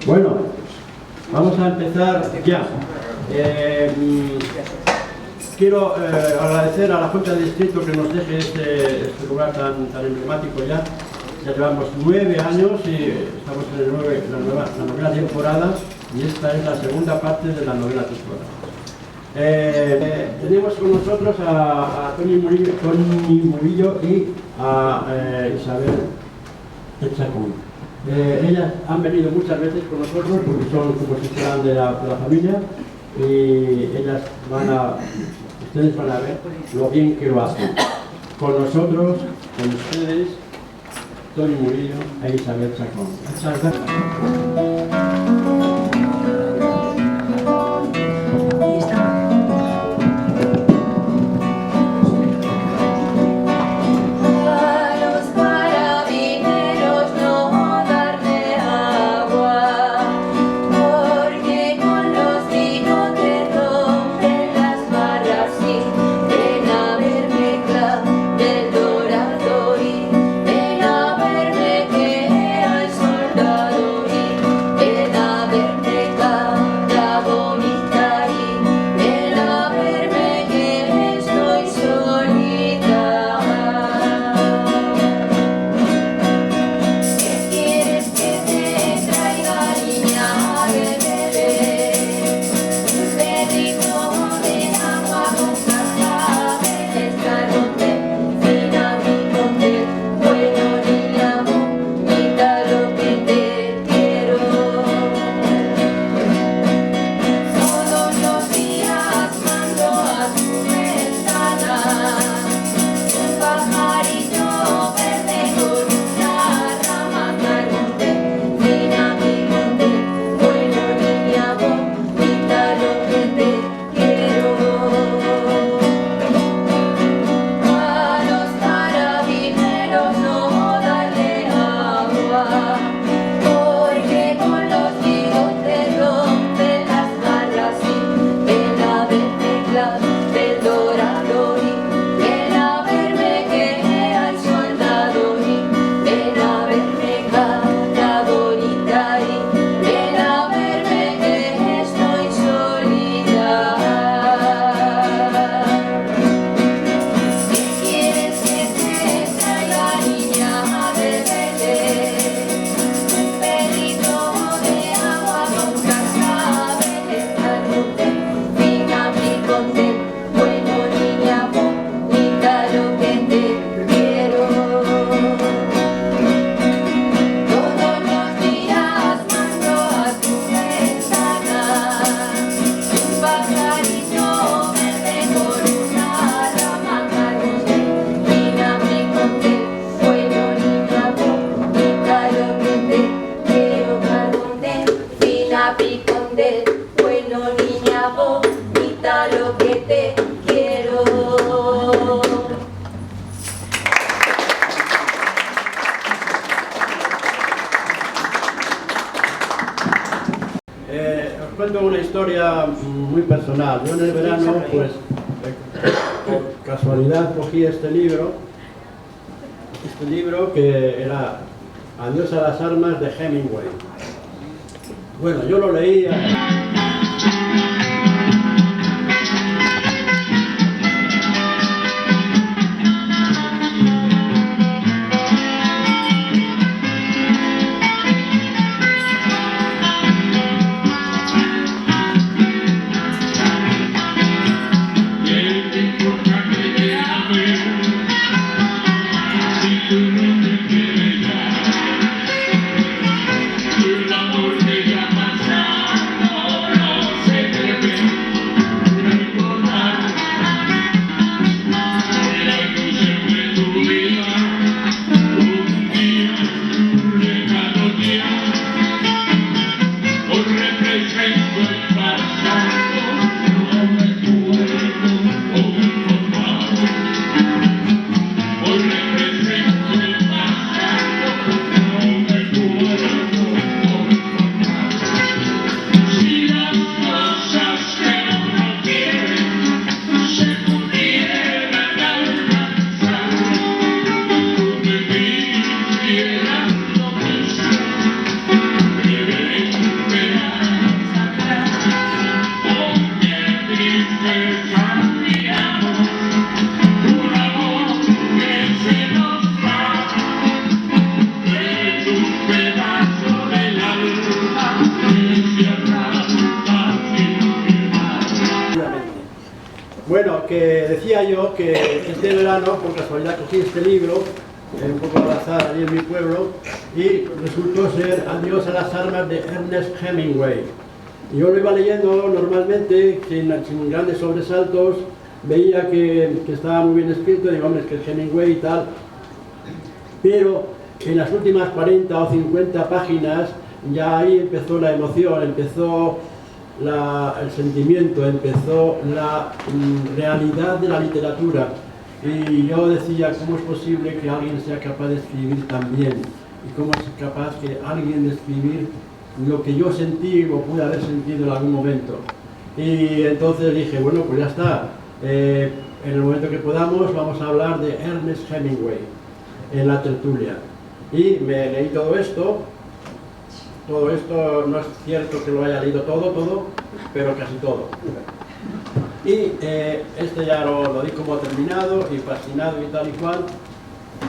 Bueno, vamos a empezar ya. Quiero agradecer a la Junta de Distrito que nos deje este lugar tan emblemático ya. Ya llevamos 9 años y estamos en la novena temporada y esta es la segunda parte de la novena temporada. Tenemos con nosotros a Toni Murillo y a Isabel Chacón. Ellas han venido muchas veces con nosotros porque son como si fueran de la familia y ellas ustedes van a ver lo bien que lo hacen. Con nosotros, con ustedes, Toni Murillo e Isabel Chacón. Muchas gracias. Os cuento una historia muy personal. Yo en el verano, pues, por casualidad cogí este libro que era Adiós a las armas de Hemingway. Bueno, yo lo leía. Bueno, que decía yo que este verano, por casualidad, cogí este libro, un poco al azar, allí en mi pueblo, y resultó ser Adiós a las armas de Ernest Hemingway. Y yo lo iba leyendo normalmente, sin grandes sobresaltos, veía que estaba muy bien escrito, digo, hombre, es que es Hemingway y tal, pero en las últimas 40 o 50 páginas ya ahí empezó la emoción, empezó el sentimiento, empezó la realidad de la literatura. Y yo decía, ¿cómo es posible que alguien sea capaz de escribir tan bien? ¿Y cómo es capaz que alguien de escribir lo que yo sentí o pude haber sentido en algún momento? Y entonces dije, bueno, pues ya está. En el momento que podamos vamos a hablar de Ernest Hemingway en la tertulia. Y me leí todo esto no es cierto que lo haya leído todo, pero casi todo. Y este ya lo di como terminado y fascinado y tal y cual.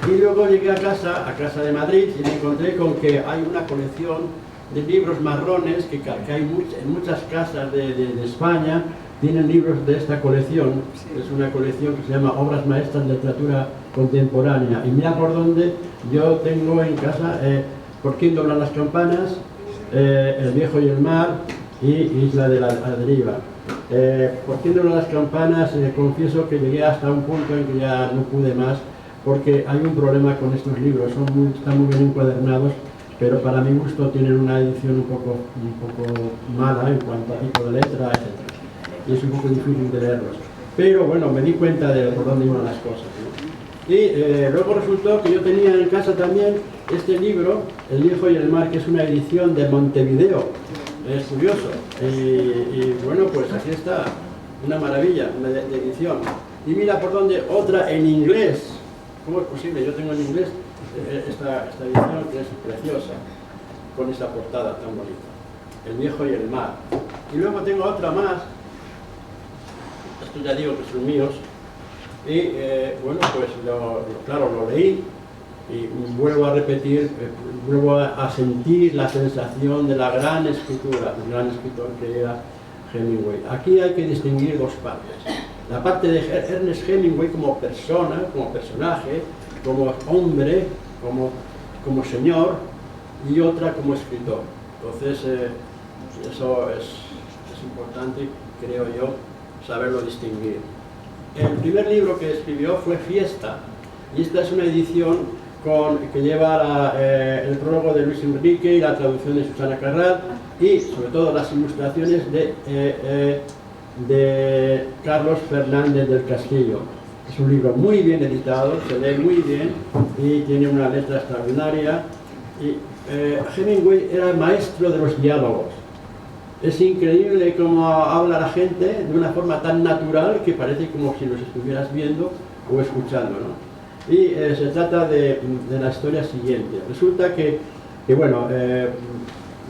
Y luego llegué a casa de Madrid, y me encontré con que hay una colección de libros marrones que hay en muchas casas de España. Tienen libros de esta colección, es una colección que se llama Obras Maestras de Literatura Contemporánea. Y mira por dónde yo tengo en casa Por quién doblan las campanas, El viejo y el mar y Isla de la deriva. Por quién doblan las campanas, confieso que llegué hasta un punto en que ya no pude más, porque hay un problema con estos libros, están muy bien encuadernados, pero para mi gusto tienen una edición un poco mala en cuanto a tipo de letra, etc. Y es un poco difícil de leerlos. Pero bueno, me di cuenta de por dónde iban las cosas, ¿no? Y luego resultó que yo tenía en casa también este libro, El viejo y el mar, que es una edición de Montevideo. Es curioso. Y bueno, pues aquí está, una maravilla de edición. Y mira por dónde otra en inglés. ¿Cómo es posible? Yo tengo en inglés esta edición, que es preciosa, con esta portada tan bonita. El viejo y el mar. Y luego tengo otra más. Estos ya digo que son míos. Y bueno, pues claro, lo leí y vuelvo a repetir, vuelvo a sentir la sensación de la gran escritura, del gran escritor que era Hemingway. Aquí hay que distinguir dos partes. La parte de Ernest Hemingway como persona, como personaje, como hombre, como señor, y otra como escritor. Entonces, eso es importante, creo yo, saberlo distinguir. El primer libro que escribió fue Fiesta, y esta es una edición que lleva el prólogo de Luis Enrique y la traducción de Susana Carrad, y sobre todo las ilustraciones de Carlos Fernández del Castillo. Es un libro muy bien editado, se lee muy bien y tiene una letra extraordinaria. Y Hemingway era el maestro de los diálogos. Es increíble cómo habla la gente de una forma tan natural que parece como si los estuvieras viendo o escuchando, ¿no? Y se trata de la historia siguiente. Resulta que bueno,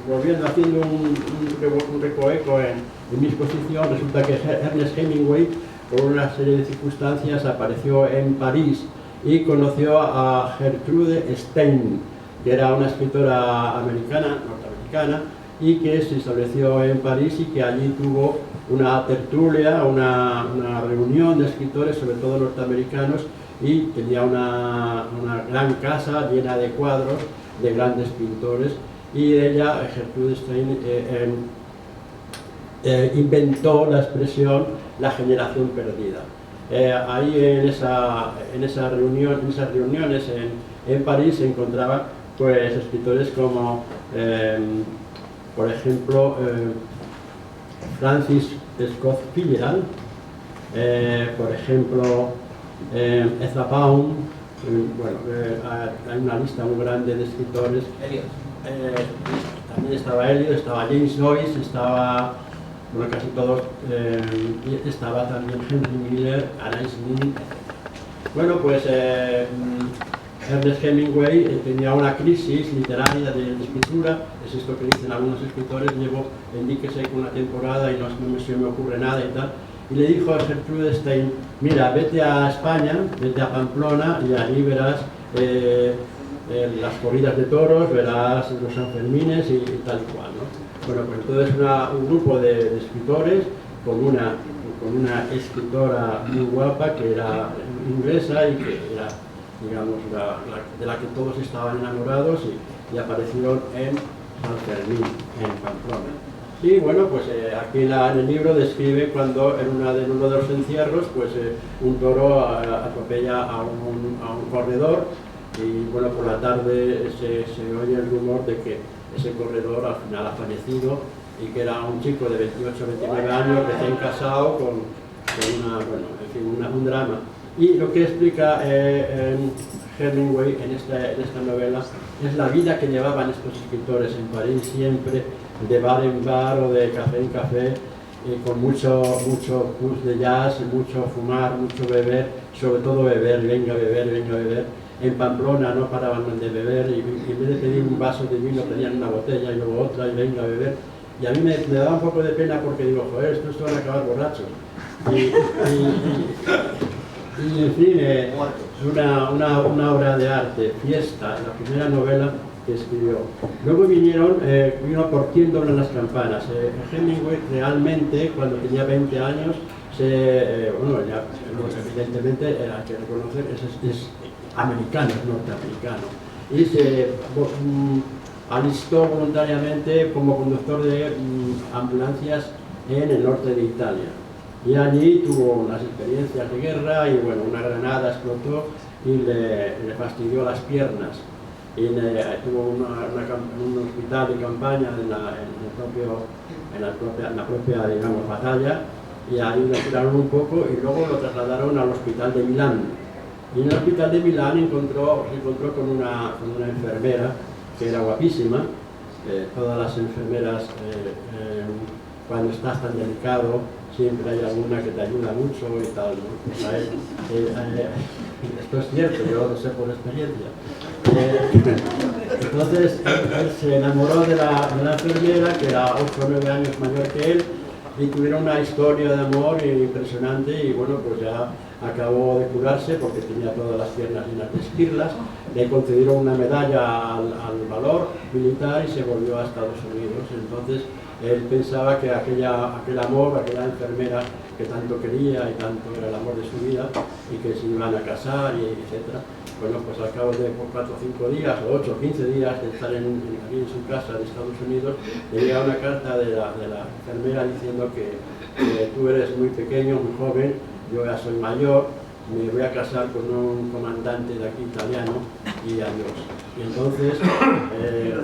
volviendo, haciendo un recoeco en mi exposición, resulta que Ernest Hemingway, por una serie de circunstancias, apareció en París y conoció a Gertrude Stein, que era una escritora norteamericana, y que se estableció en París y que allí tuvo una tertulia, una reunión de escritores, sobre todo norteamericanos, y tenía una gran casa llena de cuadros de grandes pintores, y ella, Gertrude Stein, inventó la expresión la generación perdida. Ahí en esas reuniones en París se encontraban pues escritores como por ejemplo Francis Scott Fitzgerald, por ejemplo Ezra Pound, hay una lista muy grande de escritores. También estaba Eliot, estaba James Joyce, estaba, bueno, casi todos, estaba también Henry Miller, Anais Nin. Bueno, pues Ernest Hemingway tenía una crisis literaria de escritura, es esto que dicen algunos escritores, llevo en Dickens una temporada y no se me ocurre nada y tal, y le dijo a Gertrude Stein, mira, vete a España, vete a Pamplona y allí verás las corridas de toros, verás los Sanfermines y tal y cual, ¿no? Bueno, pues entonces un grupo de escritores con una escritora muy guapa que era inglesa y que era, digamos, de la que todos estaban enamorados y aparecieron en San Fermín, en Pamplona. Y bueno, pues aquí en el libro describe cuando en uno de los encierros, pues un toro atropella a un corredor y bueno, por la tarde se oye el rumor de que ese corredor al final ha fallecido y que era un chico de 28 o 29 años recién casado con un drama. Y lo que explica Hemingway en esta novela es la vida que llevaban estos escritores en París, siempre de bar en bar o de café en café, con mucho bus de jazz, mucho fumar, mucho beber, sobre todo beber, venga a beber, venga a beber. En Pamplona no paraban de beber y en vez de pedir un vaso de vino pedían una botella y luego otra y venga a beber. Y a mí me daba un poco de pena porque digo, joder, estos van a acabar borrachos. Y en fin, una obra de arte, Fiesta, la primera novela que escribió. Luego vino Por quién doblan las campanas. Hemingway realmente, cuando tenía 20 años, bueno, ya evidentemente hay que reconocer, es americano, es norteamericano. Y se alistó voluntariamente como conductor de ambulancias en el norte de Italia. Y allí tuvo unas experiencias de guerra y bueno, una granada explotó y le fastidió las piernas. Y tuvo un hospital de campaña en la propia digamos, batalla, y ahí le curaron un poco y luego lo trasladaron al hospital de Milán. Y en el hospital de Milán se encontró con una enfermera que era guapísima. Todas las enfermeras, cuando estás tan delicado, siempre hay alguna que te ayuda mucho y tal, ¿no? Esto es cierto, yo lo sé por experiencia. Entonces él se enamoró de la enfermera, que era 8 o 9 años mayor que él, y tuvieron una historia de amor impresionante y bueno, pues ya acabó de curarse porque tenía todas las piernas llenas de esquirlas, le concedieron una medalla al valor militar y se volvió a Estados Unidos. Entonces él pensaba que aquel amor, aquella enfermera que tanto quería y tanto era el amor de su vida y que se iban a casar y etcétera. Bueno, pues al cabo de 4 o 5 días o 8 o 15 días de estar aquí en su casa de Estados Unidos, le llega una carta de la enfermera diciendo que tú eres muy pequeño, muy joven, yo ya soy mayor, me voy a casar con un comandante de aquí italiano y adiós. Y entonces,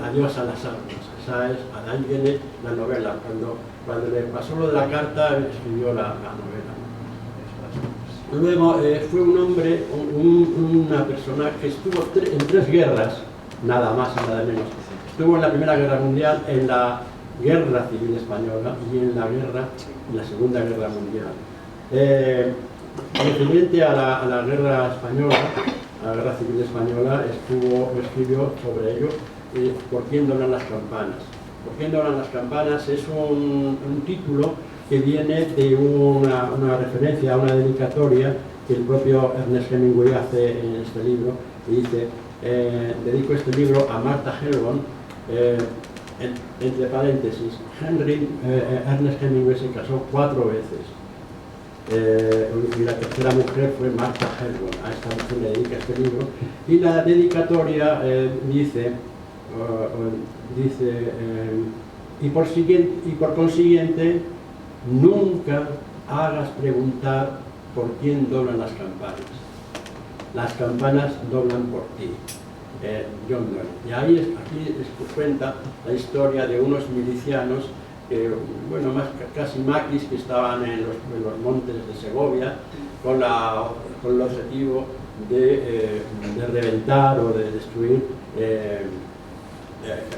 adiós a las armas. Ahí viene la novela. Cuando le pasó lo de la carta, escribió la novela. Luego fue un hombre, una persona que estuvo en 3 guerras, nada más y nada menos. Estuvo en la Primera Guerra Mundial, en la Guerra Civil Española y en la Segunda Guerra Mundial. Referente a la Guerra Española, a la Guerra Civil Española, escribió sobre ello. ¿Por quién doblan las campanas? ¿Por quién doblan las campanas? Es un título que viene de una referencia a una dedicatoria que el propio Ernest Hemingway hace en este libro, y dice, dedico este libro a Martha Helbon, entre paréntesis, Ernest Hemingway se casó 4 veces, y la tercera mujer fue Martha Helbon. A esta mujer le dedica este libro, y la dedicatoria dice, y por consiguiente, nunca hagas preguntar por quién doblan las campanas. Las campanas doblan por ti. John Donne. Y aquí cuenta la historia de unos milicianos, bueno, casi maquis, que estaban en los montes de Segovia con el objetivo de reventar o de destruir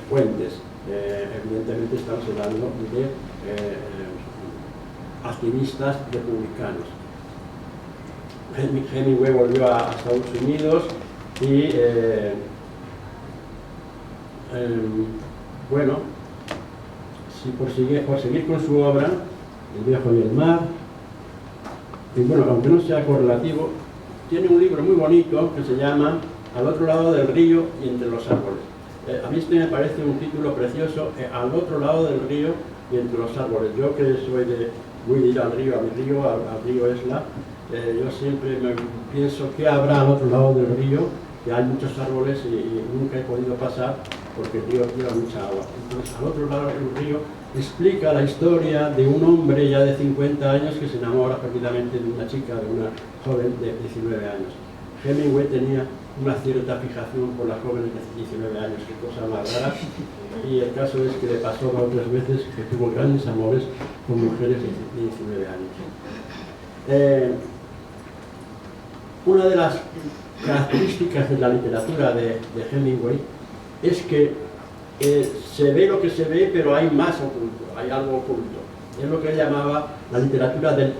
puentes. Evidentemente estamos hablando de activistas republicanos. Hemingway volvió a Estados Unidos y bueno, por seguir con su obra, El viejo y el mar, y bueno, aunque no sea correlativo, tiene un libro muy bonito que se llama Al otro lado del río y entre los árboles. A mí este me parece un título precioso, al otro lado del río y entre los árboles. Yo que soy muy de ir al río, al río Esla, yo siempre pienso que habrá al otro lado del río, que hay muchos árboles y nunca he podido pasar porque el río lleva mucha agua. Entonces, al otro lado del río explica la historia de un hombre ya de 50 años que se enamora perdidamente de una chica, de una joven de 19 años. Hemingway tenía una cierta fijación por las jóvenes de 19 años, qué cosa más rara, y el caso es que le pasó 2 o 3 veces que tuvo grandes amores con mujeres de 19 años. Una de las características de la literatura de Hemingway es que se ve lo que se ve, pero hay más oculto, hay algo oculto. Es lo que él llamaba la literatura del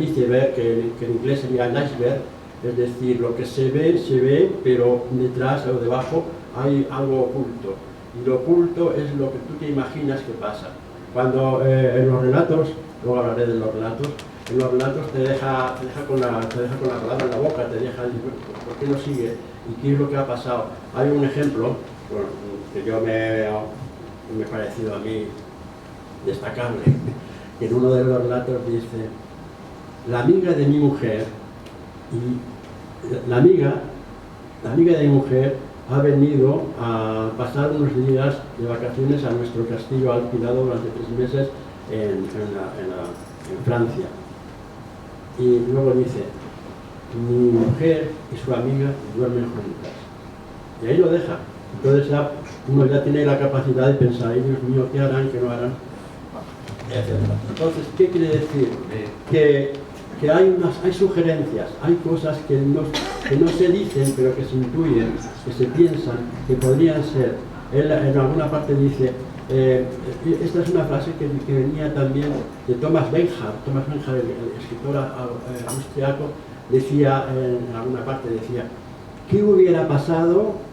iceberg, que en inglés sería el iceberg, es decir, lo que se ve, pero detrás o debajo hay algo oculto. Y lo oculto es lo que tú te imaginas que pasa. Cuando en los relatos, luego hablaré de los relatos, en los relatos te deja con la palabra en la boca, te deja decir, ¿por qué no sigue? ¿Y qué es lo que ha pasado? Hay un ejemplo, bueno, que yo me ha parecido a mí destacable, que en uno de los relatos dice: la amiga de mi mujer, y la amiga de mi mujer ha venido a pasar unos días de vacaciones a nuestro castillo alquilado durante 3 meses en Francia. Y luego dice: mi mujer y su amiga duermen juntas. Y ahí lo deja. Entonces ya, uno ya tiene la capacidad de pensar: ay, Dios mío, ¿qué harán, qué no harán? Entonces, ¿qué quiere decir? Que hay sugerencias, hay cosas que no se dicen, pero que se intuyen, que se piensan, que podrían ser. Él en alguna parte dice, esta es una frase que venía también de Thomas Benhart, el escritor austriaco, decía, en alguna parte decía: ¿qué hubiera pasado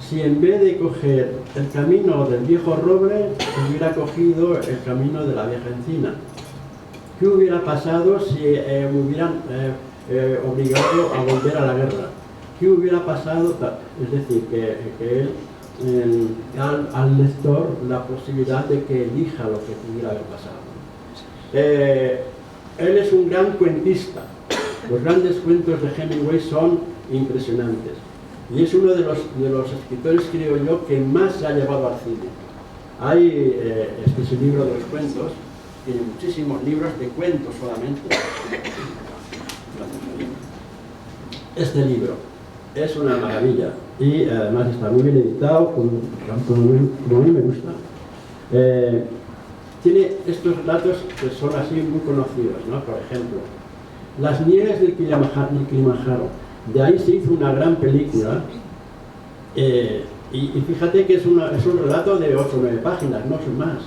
si en vez de coger el camino del viejo roble hubiera cogido el camino de la vieja encina? ¿Qué hubiera pasado si me hubieran obligado a volver a la guerra? ¿Qué hubiera pasado? Es decir, que él al lector la posibilidad de que elija lo que pudiera haber pasado. Él es un gran cuentista. Los grandes cuentos de Hemingway son impresionantes. Y es uno de los escritores, creo yo, que más se ha llevado al cine. Hay, este es el libro de los cuentos, tiene muchísimos libros de cuentos solamente. Este libro es una maravilla y además está muy bien editado, como a mí me gusta. Tiene estos relatos que son así muy conocidos, ¿no? Por ejemplo, Las nieves del Kilimanjaro. De ahí se hizo una gran película y fíjate que es un relato de 8 o 9 páginas, no son más.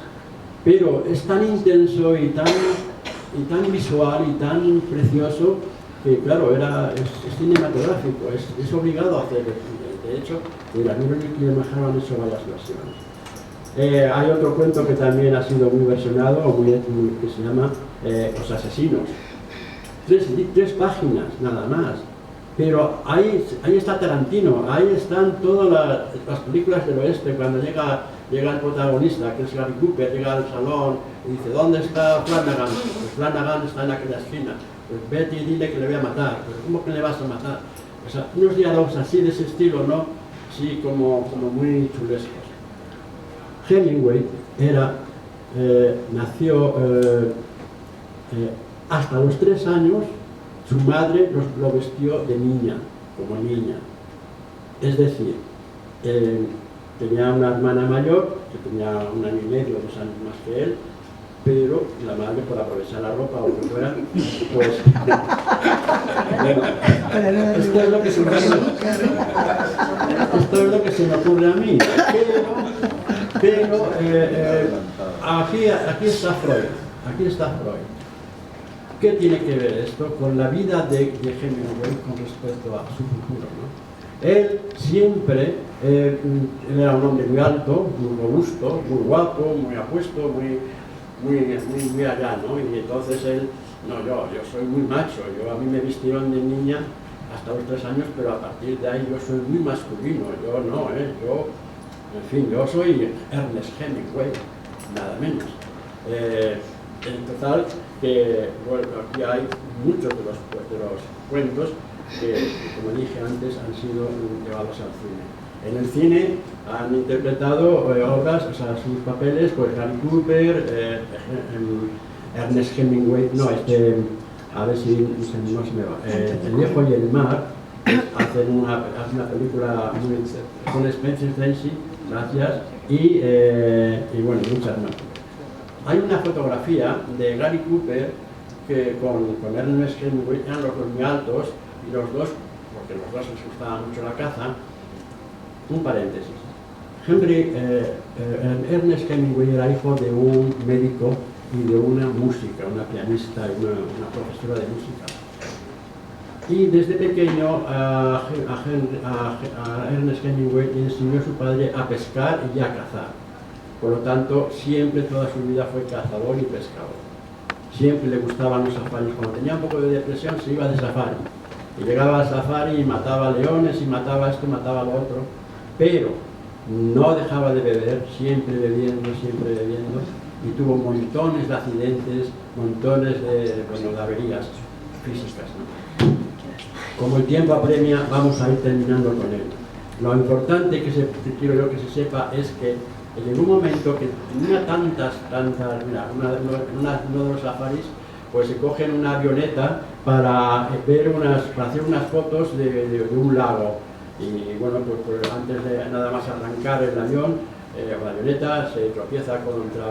Pero es tan intenso y tan visual y tan precioso que, claro, es cinematográfico, es obligado a hacer. De hecho, de Las nieves del Kilimanjaro han hecho varias versiones. Hay otro cuento que también ha sido muy versionado, que se llama Los asesinos. 3 páginas, nada más. Pero ahí está Tarantino, ahí están todas las películas del oeste. Cuando llega el protagonista, que es Gary Cooper, llega al salón y dice: ¿dónde está Flanagan? Pues Flanagan está en aquella esquina. Pues vete y dile que le voy a matar. ¿Pero cómo que le vas a matar? O sea, unos diálogos así de ese estilo, ¿no? Sí, como muy chulescos. Hemingway nació hasta los 3 años. Su madre lo vistió de niña, como niña. Es decir, tenía una hermana mayor, que tenía 1 año y medio, 2 años más que él, pero la madre, por aprovechar la ropa o lo que fuera, pues... esto es lo que se me ocurre a mí. Pero aquí está Freud. ¿Qué tiene que ver esto con la vida de Hemingway con respecto a su futuro, ¿no? Él siempre, él era un hombre muy alto, muy robusto, muy guapo, muy apuesto, muy allá, ¿no? Y entonces él, no, yo soy muy macho, a mí me vistieron de niña hasta los 3 años, pero a partir de ahí yo soy muy masculino, yo no, En fin, yo soy Ernest Hemingway, nada menos. En total, que bueno, aquí hay muchos de los cuentos que, como dije antes, han sido llevados al cine. En el cine han interpretado obras, o sea, sus papeles, pues Gary Cooper, Ernest Hemingway, no, a ver si no se me va, El viejo y el mar, hacen una película con Spencer Tracy, gracias, y bueno, muchas más. Hay una fotografía de Gary Cooper que con Ernest Hemingway, eran los dos muy altos, y los dos, porque los dos les gustaba mucho la caza. Un paréntesis. Ernest Hemingway era hijo de un médico y de una música, una pianista y una profesora de música. Y desde pequeño a Ernest Hemingway le enseñó a su padre a pescar y a cazar. Por lo tanto, siempre, toda su vida fue cazador y pescador. Siempre le gustaban los safaris. Cuando tenía un poco de depresión se iba de safari. Y llegaba al safari y mataba leones y mataba esto, mataba lo otro. Pero no dejaba de beber, siempre bebiendo, y tuvo montones de accidentes, montones de averías físicas, ¿no? Como el tiempo apremia, vamos a ir terminando con él. Lo importante que quiero yo que se sepa es que en un momento que tenía tantas, mira, uno de los safaris, pues se cogen una avioneta para hacer unas fotos de un lago. Y bueno, pues antes de nada más arrancar el avión, la avioneta se tropieza contra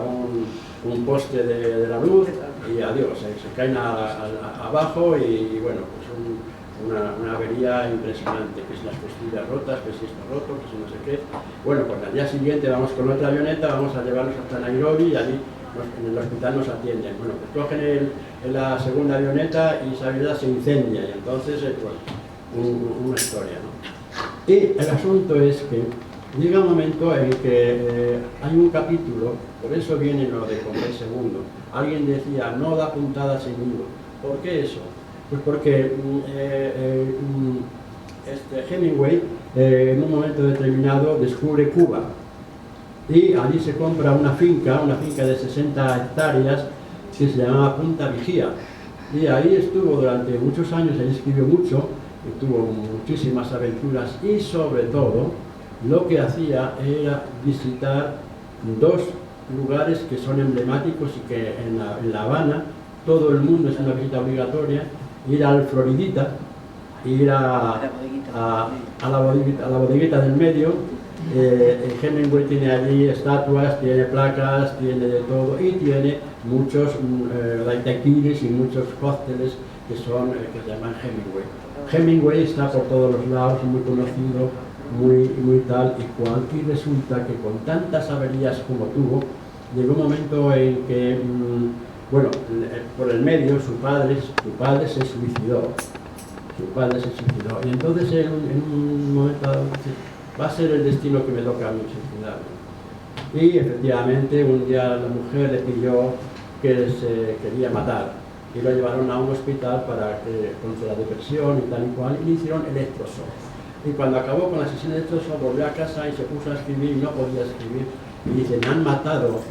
un poste de la luz y adiós, se caen abajo y bueno, pues una avería impresionante, que si las costillas rotas, que si esto roto, que si no sé qué. Bueno, pues al día siguiente vamos con otra avioneta, vamos a llevarlos hasta Nairobi y allí en el hospital nos atienden. Bueno, pues cogen la segunda avioneta y esa avioneta se incendia y entonces, pues, una historia, ¿no? Y el asunto es que llega un momento en que hay un capítulo, por eso viene lo de Convey II. Alguien decía, no da puntadas sin hilo. ¿Por qué eso? Pues porque Hemingway en un momento determinado descubre Cuba y allí se compra una finca de 60 hectáreas que se llamaba Punta Vigía. Y ahí estuvo durante muchos años, ahí escribió mucho, y tuvo muchísimas aventuras y sobre todo lo que hacía era visitar dos lugares que son emblemáticos y que en La Habana todo el mundo es una visita obligatoria: ir al Floridita, ir a la bodeguita del medio. Hemingway tiene allí estatuas, tiene placas, tiene de todo y tiene muchos daiquiris y muchos cócteles que se llaman Hemingway. Hemingway está por todos los lados, muy conocido, muy tal y cual, y resulta que con tantas averías como tuvo, llegó un momento en que, bueno, por el medio su padre se suicidó. Y entonces en un momento dado dice, va a ser el destino que me toca a mí suicidarme. Y efectivamente un día la mujer le pidió que se quería matar y lo llevaron a un hospital contra la depresión y tal y cual, y le hicieron electroshock. Y cuando acabó con la sesión de electroshock volvió a casa y se puso a escribir y no podía escribir. Y dice, me han matado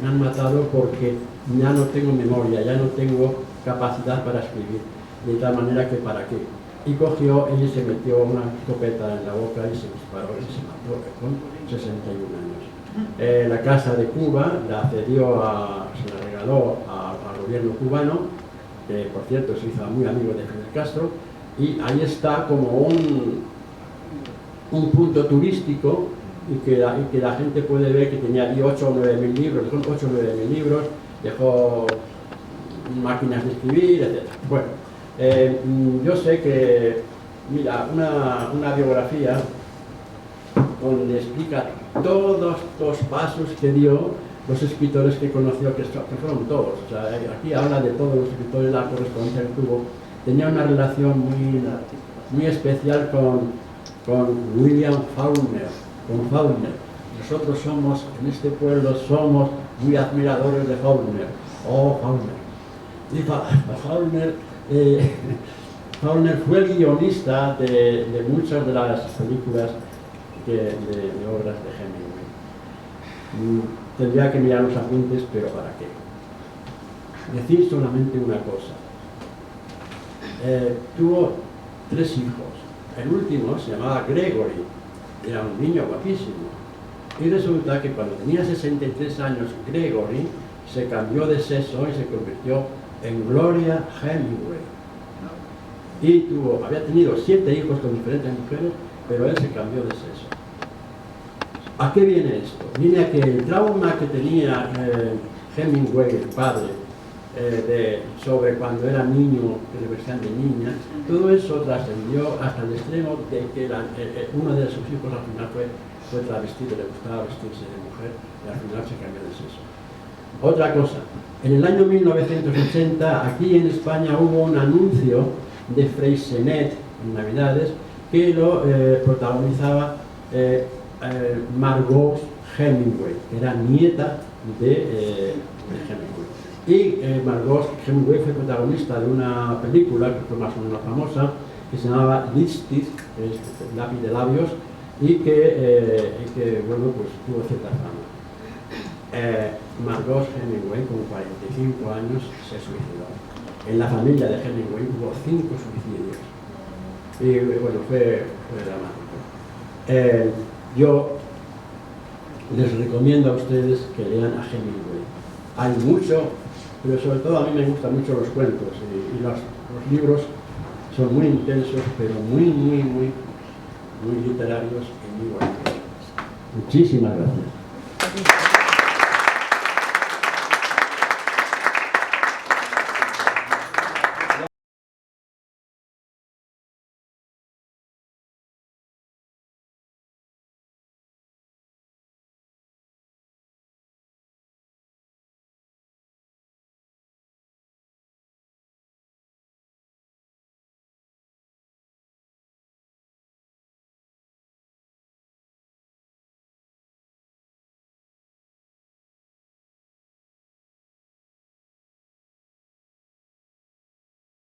porque ya no tengo memoria, ya no tengo capacidad para escribir, de tal manera que para qué. Y cogió y se metió una escopeta en la boca y se disparó y se mató con 61 años. La casa de Cuba se la regaló al gobierno cubano, que por cierto se hizo muy amigo de Fidel Castro, y ahí está como un punto turístico y que la gente puede ver que tenía allí 8 o 9 mil libros, dejó 8 o 9 mil libros, dejó máquinas de escribir, etc. Bueno, yo sé que, mira, una biografía donde explica todos los pasos que dio los escritores que conoció, que fueron todos. O sea, aquí habla de todos los escritores, la correspondencia que tuvo. Tenía una relación muy especial con William Faulkner, Nosotros somos, en este pueblo, somos muy admiradores de Faulkner. Oh, Faulkner. Y Faulkner fue el guionista de muchas de las películas de obras de Hemingway. Tendría que mirar los apuntes, pero ¿para qué? Decir solamente una cosa. Tuvo 3 hijos. El último se llamaba Gregory, era un niño guapísimo. Y resulta que cuando tenía 63 años, Gregory se cambió de sexo y se convirtió en Gloria Hemingway. Y había tenido 7 hijos con diferentes mujeres, pero él se cambió de sexo. ¿A qué viene esto? Viene a que el trauma que tenía Hemingway, el padre, sobre cuando era niño, que le vestían de niña, todo eso trascendió hasta el extremo de que uno de sus hijos al final fue travestido, le gustaba vestirse de mujer y al final se cambió de sexo. Otra cosa, en el año 1980 aquí en España hubo un anuncio de Freixenet en Navidades que lo protagonizaba Margot Hemingway, que era nieta de Hemingway. Y Margot Hemingway fue protagonista de una película que fue más o menos famosa, que se llamaba Lipstick, que es lápiz de labios, y que bueno, pues tuvo cierta fama. Margot Hemingway, con 45 años, se suicidó. En la familia de Hemingway hubo 5 suicidios. Y bueno, fue dramático. Yo les recomiendo a ustedes que lean a Hemingway. Hay mucho, pero sobre todo a mí me gustan mucho los cuentos y los libros son muy intensos, pero muy literarios y muy bonitos. Muchísimas gracias.